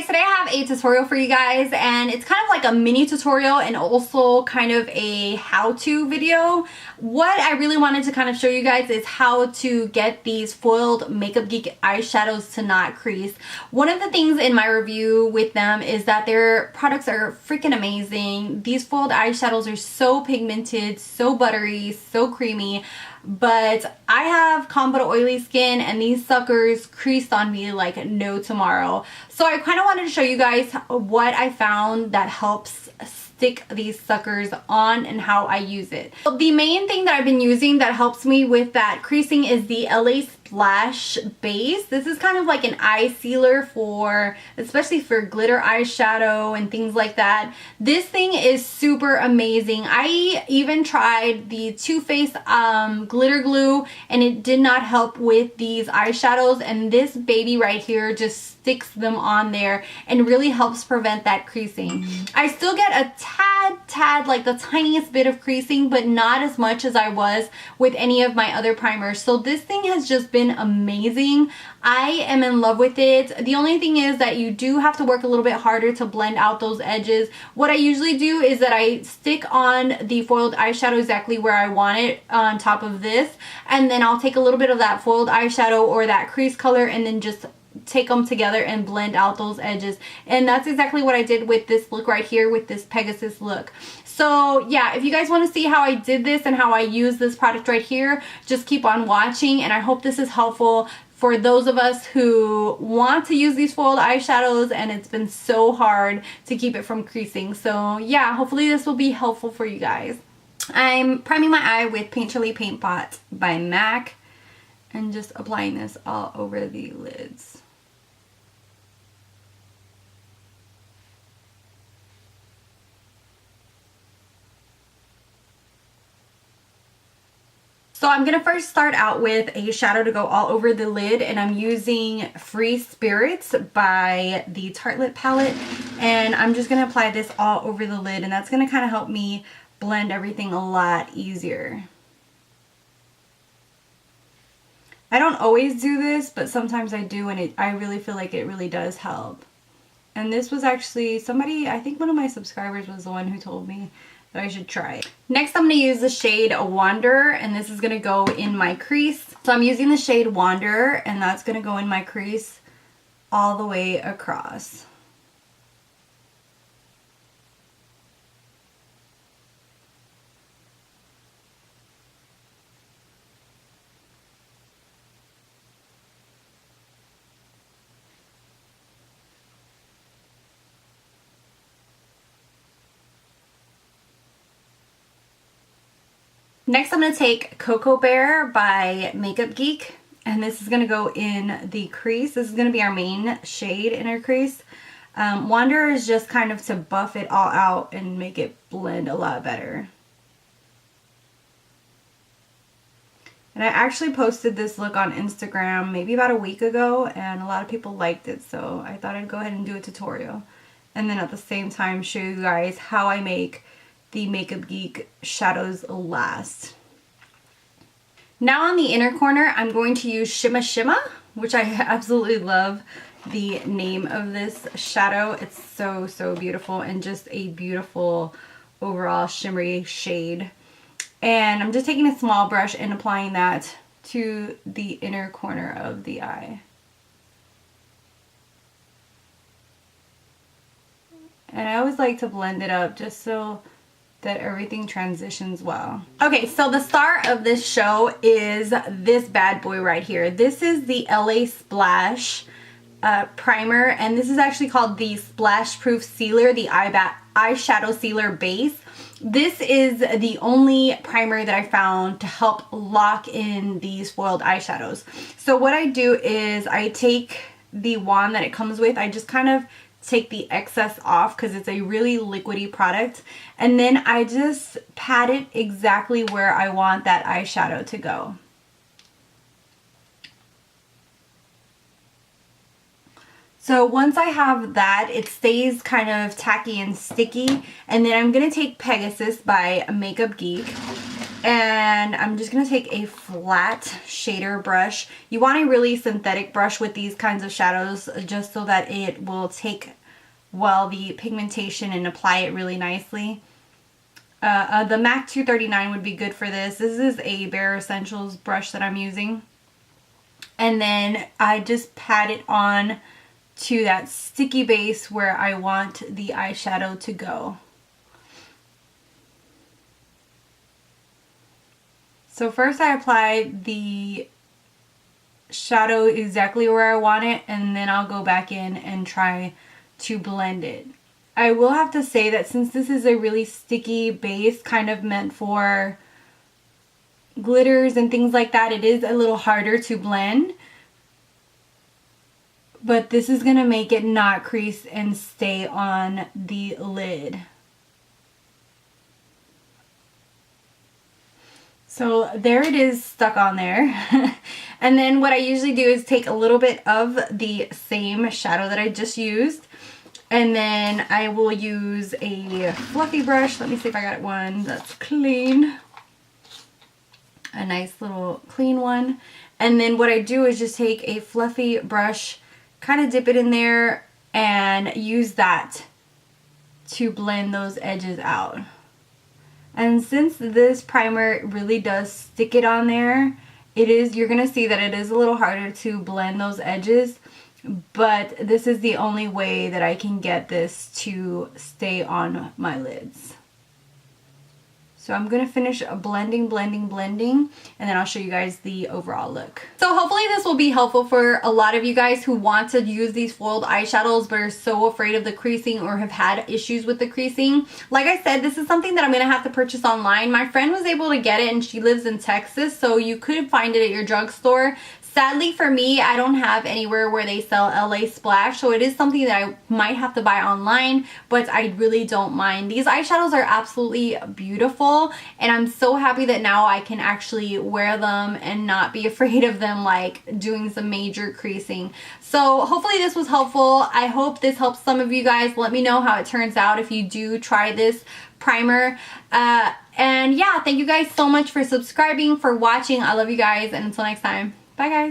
guys, today I have a tutorial for you guys, and it's kind of like a mini tutorial and also kind of a how-to video. What I really wanted to kind of show you guys is how to get these foiled Makeup Geek eyeshadows to not crease. One of the things in my review with them is that their products are freaking amazing. These foiled eyeshadows are so pigmented, so buttery, so creamy. But I have calm but oily skin, and these suckers creased on me like no tomorrow. So I kind of wanted to show you guys what I found that helps stick these suckers on and how I use it. So the main thing that I've been using that helps me with that creasing is the LA Splash base. This is kind of like an eye sealer for, especially for glitter eyeshadow and things like that. This thing is super amazing. I even tried the Too Faced glitter glue, and it did not help with these eyeshadows, and this baby right here just sticks them on there and really helps prevent that creasing. I still get a tad, like the tiniest bit of creasing, but not as much as I was with any of my other primers. So this thing has just been amazing. I am in love with it. The only thing is that you do have to work a little bit harder to blend out those edges. What I usually do is that I stick on the foiled eyeshadow exactly where I want it on top of this, and then I'll take a little bit of that foiled eyeshadow or that crease color and then just take them together and blend out those edges. And that's exactly what I did with this look right here, with this Pegasus look. So yeah, if you guys want to see how I did this and how I use this product right here, just keep on watching, and I hope this is helpful for those of us who want to use these foiled eyeshadows and it's been so hard to keep it from creasing. So yeah, hopefully this will be helpful for you guys. I'm priming my eye with Painterly Paint Pot by MAC and just applying this all over the lids. So I'm going to first start out with a shadow to go all over the lid, and I'm using Free Spirits by the Tartelette palette, and I'm just going to apply this all over the lid, and that's going to kind of help me blend everything a lot easier. I don't always do this, but sometimes I do, and I really feel like it really does help. And this was actually somebody, I think one of my subscribers was the one who told me that I should try it. Next, I'm going to use the shade Wanderer, and this is going to go in my crease. So I'm using the shade Wanderer, and that's going to go in my crease all the way across. Next, I'm going to take Cocoa Bear by Makeup Geek, and this is going to go in the crease. This is going to be our main shade in our crease. Wanderer is just kind of to buff it all out and make it blend a lot better. And I actually posted this look on Instagram maybe about a week ago, and a lot of people liked it, so I thought I'd go ahead and do a tutorial. And then at the same time show you guys how I make the Makeup Geek shadows last. Now on the inner corner, I'm going to use Shimma Shimma, which I absolutely love the name of this shadow. It's so beautiful, and just a beautiful overall shimmery shade. And I'm just taking a small brush and applying that to the inner corner of the eye. And I always like to blend it up just so that everything transitions well. Okay, so the star of this show is this bad boy right here. This is the LA Splash primer, and this is actually called the Splash Proof Sealer, the eyeshadow sealer base. This is the only primer that I found to help lock in these foiled eyeshadows. So what I do is I take the wand that it comes with, I just kind of take the excess off because it's a really liquidy product, and then I just pat it exactly where I want that eyeshadow to go. So once I have that, it stays kind of tacky and sticky, and then I'm going to take Pegasus by Makeup Geek, And I'm just going to take a flat shader brush. You want a really synthetic brush with these kinds of shadows just so that it will take well the pigmentation and apply it really nicely. The MAC 239 would be good for this. This is a Bare Essentials brush that I'm using. And then I just pat it on to that sticky base where I want the eyeshadow to go. So first I apply the shadow exactly where I want it, and then I'll go back in and try to blend it. I will have to say that since this is a really sticky base, kind of meant for glitters and things like that, it is a little harder to blend. But this is going to make it not crease and stay on the lid. So there it is, stuck on there. And then what I usually do is take a little bit of the same shadow that I just used, and then I will use a fluffy brush. Let me see if I got one that's clean. A nice little clean one. And then what I do is just take a fluffy brush, kind of dip it in there, and use that to blend those edges out. And since this primer really does stick it on there, you're going to see that it is a little harder to blend those edges, but this is the only way that I can get this to stay on my lids. So I'm going to finish blending, and then I'll show you guys the overall look. So hopefully this will be helpful for a lot of you guys who want to use these foiled eyeshadows but are so afraid of the creasing or have had issues with the creasing. Like I said, this is something that I'm going to have to purchase online. My friend was able to get it and she lives in Texas, so you could find it at your drugstore. Sadly for me, I don't have anywhere where they sell LA Splash, so it is something that I might have to buy online, but I really don't mind. These eyeshadows are absolutely beautiful, and I'm so happy that now I can actually wear them and not be afraid of them like doing some major creasing. So hopefully this was helpful. I hope this helps some of you guys. Let me know how it turns out if you do try this primer. And yeah, thank you guys so much for subscribing, for watching. I love you guys, and until next time. Bye guys.